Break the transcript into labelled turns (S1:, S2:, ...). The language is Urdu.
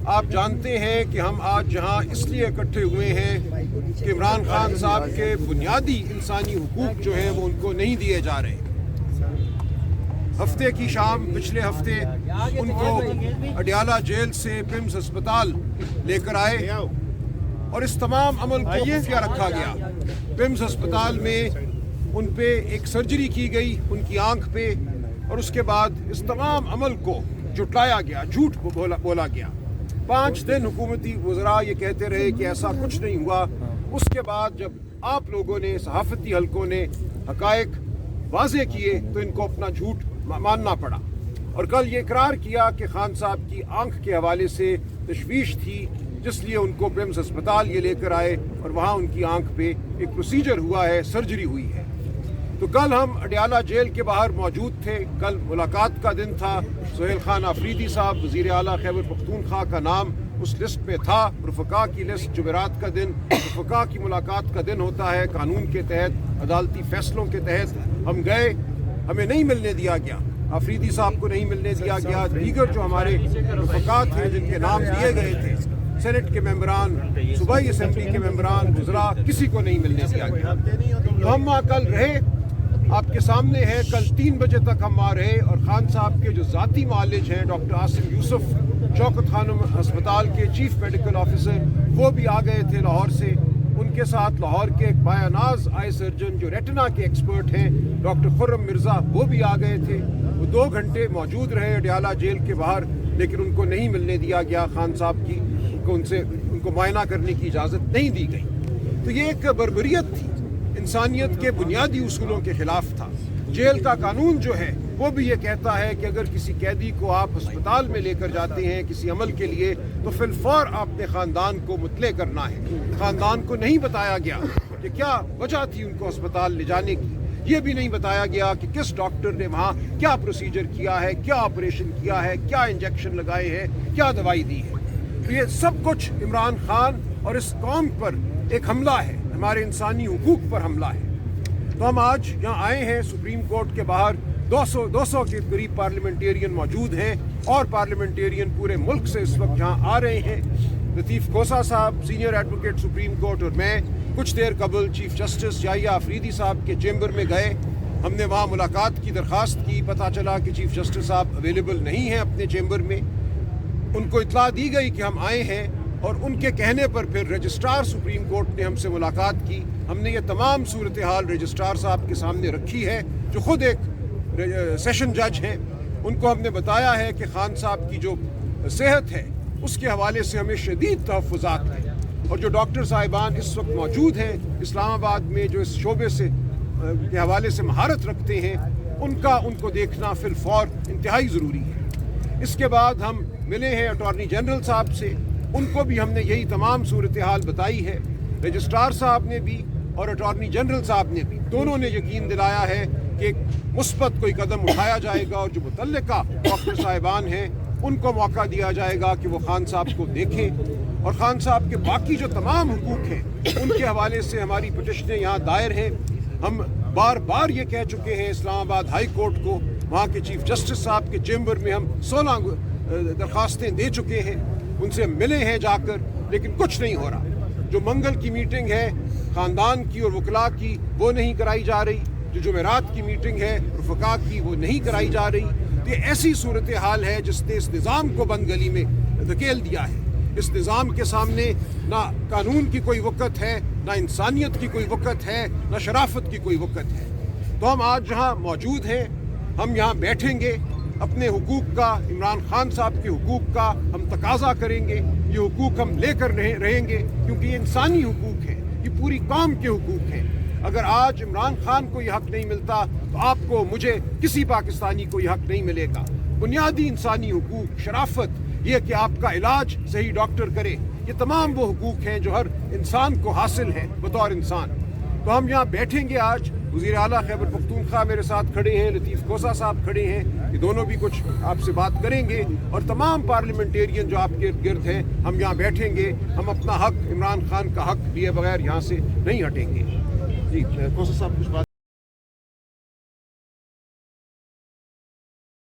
S1: آپ جانتے ہیں کہ ہم آج جہاں اس لیے اکٹھے ہوئے ہیں کہ عمران خان صاحب کے بنیادی انسانی حقوق جو ہیں وہ ان کو نہیں دیے جا رہے۔ ہفتے کی شام پچھلے ہفتے ان کو اڈیالہ جیل سے پمز ہسپتال لے کر آئے اور اس تمام عمل کو خفیہ رکھا گیا۔ پمز ہسپتال میں ان پہ ایک سرجری کی گئی ان کی آنکھ پہ، اور اس کے بعد اس تمام عمل کو جھٹلایا گیا، جھوٹ بولا گیا۔ 5 دن حکومتی وزراء یہ کہتے رہے کہ ایسا کچھ نہیں ہوا۔ اس کے بعد جب آپ لوگوں نے، صحافتی حلقوں نے حقائق واضح کیے تو ان کو اپنا جھوٹ ماننا پڑا، اور کل یہ اقرار کیا کہ خان صاحب کی آنکھ کے حوالے سے تشویش تھی، جس لیے ان کو پمز ہسپتال یہ لے کر آئے اور وہاں ان کی آنکھ پہ ایک پروسیجر ہوا ہے، سرجری ہوئی ہے۔ تو کل ہم اڈیالہ جیل کے باہر موجود تھے۔ کل ملاقات کا دن تھا۔ سہیل خان آفریدی صاحب وزیر اعلیٰ خیبر پختونخوا کا نام اس لسٹ پہ تھا۔ رفقا کی لسٹ، جمعرات کا دن رفقا کی ملاقات کا دن ہوتا ہے، قانون کے تحت، عدالتی فیصلوں کے تحت ہم گئے، ہمیں نہیں ملنے دیا گیا، آفریدی صاحب کو نہیں ملنے دیا گیا، دیگر جو ہمارے رفقا تھے جن کے نام دیے گئے تھے، سینٹ کے ممبران، صوبائی اسمبلی کے ممبران، وزراء، کسی کو نہیں ملنے دیا گیا۔ تو ہم وہاں کل رہے، آپ کے سامنے ہے، کل 3 بجے تک ہم وہاں رہے، اور خان صاحب کے جو ذاتی معالج ہیں ڈاکٹر عاصم یوسف، شوکت خانم ہسپتال کے چیف میڈیکل آفیسر، وہ بھی آ گئے تھے لاہور سے۔ ان کے ساتھ لاہور کے ایک بایاناز آئی سرجن جو ریٹنا کے ایکسپرٹ ہیں ڈاکٹر خرم مرزا، وہ بھی آ گئے تھے۔ وہ 2 گھنٹے موجود رہے اڈیالہ جیل کے باہر، لیکن ان کو نہیں ملنے دیا گیا خان صاحب کی، ان کو معائنہ کرنے کی اجازت نہیں دی گئی۔ تو یہ ایک بربریت تھی، انسانیت کے بنیادی اصولوں کے خلاف تھا۔ جیل کا قانون جو ہے وہ بھی یہ کہتا ہے کہ اگر کسی قیدی کو آپ ہسپتال میں لے کر جاتے ہیں کسی عمل کے لیے تو فی الفور آپ نے خاندان کو مطلع کرنا ہے۔ خاندان کو نہیں بتایا گیا کہ کیا وجہ تھی ان کو ہسپتال لے جانے کی، یہ بھی نہیں بتایا گیا کہ کس ڈاکٹر نے وہاں کیا پروسیجر کیا ہے، کیا آپریشن کیا ہے، کیا انجیکشن لگائے ہیں، کیا دوائی دی ہے۔ تو یہ سب کچھ عمران خان اور اس قوم پر ایک حملہ ہے، ہمارے انسانی حقوق پر حملہ ہے۔ تو ہم آج یہاں آئے ہیں سپریم کورٹ کے باہر، 200 کے قریب پارلیمنٹیرین موجود ہیں، اور پارلیمنٹیرین پورے ملک سے اس وقت یہاں آ رہے ہیں۔ لطیف کھوسہ صاحب سینئر ایڈوکیٹ سپریم کورٹ اور میں کچھ دیر قبل چیف جسٹس یحییٰ آفریدی صاحب کے چیمبر میں گئے، ہم نے وہاں ملاقات کی درخواست کی، پتہ چلا کہ چیف جسٹس صاحب اویلیبل نہیں ہیں اپنے چیمبر میں۔ ان کو اطلاع دی گئی کہ ہم آئے ہیں، اور ان کے کہنے پر پھر رجسٹرار سپریم کورٹ نے ہم سے ملاقات کی۔ ہم نے یہ تمام صورتحال رجسٹرار صاحب کے سامنے رکھی ہے، جو خود ایک سیشن جج ہیں۔ ان کو ہم نے بتایا ہے کہ خان صاحب کی جو صحت ہے اس کے حوالے سے ہمیں شدید تحفظات ہیں، اور جو ڈاکٹر صاحبان اس وقت موجود ہیں اسلام آباد میں جو اس شعبے سے کے حوالے سے مہارت رکھتے ہیں، ان کو دیکھنا فی الفور انتہائی ضروری ہے۔ اس کے بعد ہم ملے ہیں اٹارنی جنرل صاحب سے، ان کو بھی ہم نے یہی تمام صورتحال بتائی ہے۔ رجسٹرار صاحب نے بھی اور اٹارنی جنرل صاحب نے بھی، دونوں نے یقین دلایا ہے کہ ایک مثبت کوئی قدم اٹھایا جائے گا، اور جو متعلقہ ڈاکٹر صاحبان ہیں ان کو موقع دیا جائے گا کہ وہ خان صاحب کو دیکھیں، اور خان صاحب کے باقی جو تمام حقوق ہیں ان کے حوالے سے ہماری پٹیشنیں یہاں دائر ہیں۔ ہم بار بار یہ کہہ چکے ہیں اسلام آباد ہائی کورٹ کو، وہاں کے چیف جسٹس صاحب کے چیمبر میں ہم 16 درخواستیں دے چکے ہیں، ان سے ملے ہیں جا کر، لیکن کچھ نہیں ہو رہا۔ جو منگل کی میٹنگ ہے خاندان کی اور وکلاء کی، وہ نہیں کرائی جا رہی، جو جمعرات کی میٹنگ ہے رفقا کی، وہ نہیں کرائی جا رہی۔ یہ ایسی صورتحال ہے جس نے اس نظام کو بند گلی میں دھکیل دیا ہے۔ اس نظام کے سامنے نہ قانون کی کوئی وقت ہے، نہ انسانیت کی کوئی وقت ہے، نہ شرافت کی کوئی وقت ہے۔ تو ہم آج جہاں موجود ہیں، ہم یہاں بیٹھیں گے، اپنے حقوق کا، عمران خان صاحب کے حقوق کا ہم تقاضا کریں گے۔ یہ حقوق ہم لے کر رہیں گے، کیونکہ یہ انسانی حقوق ہیں، یہ پوری قوم کے حقوق ہیں۔ اگر آج عمران خان کو یہ حق نہیں ملتا تو آپ کو، مجھے، کسی پاکستانی کو یہ حق نہیں ملے گا۔ بنیادی انسانی حقوق، شرافت، یہ کہ آپ کا علاج صحیح ڈاکٹر کرے، یہ تمام وہ حقوق ہیں جو ہر انسان کو حاصل ہیں بطور انسان۔ تو ہم یہاں بیٹھیں گے آج، وزیر اعلیٰ خیبر پختونخوا میرے ساتھ کھڑے ہیں، لطیف کھوسہ صاحب کھڑے ہیں، یہ دونوں بھی کچھ آپ سے بات کریں گے، اور تمام پارلیمنٹیرین جو آپ کے ارد گرد ہیں، ہم یہاں بیٹھیں گے۔ ہم اپنا حق، عمران خان کا حق لیے بغیر یہاں سے نہیں ہٹیں گے۔ جی کھوسہ صاحب کچھ بات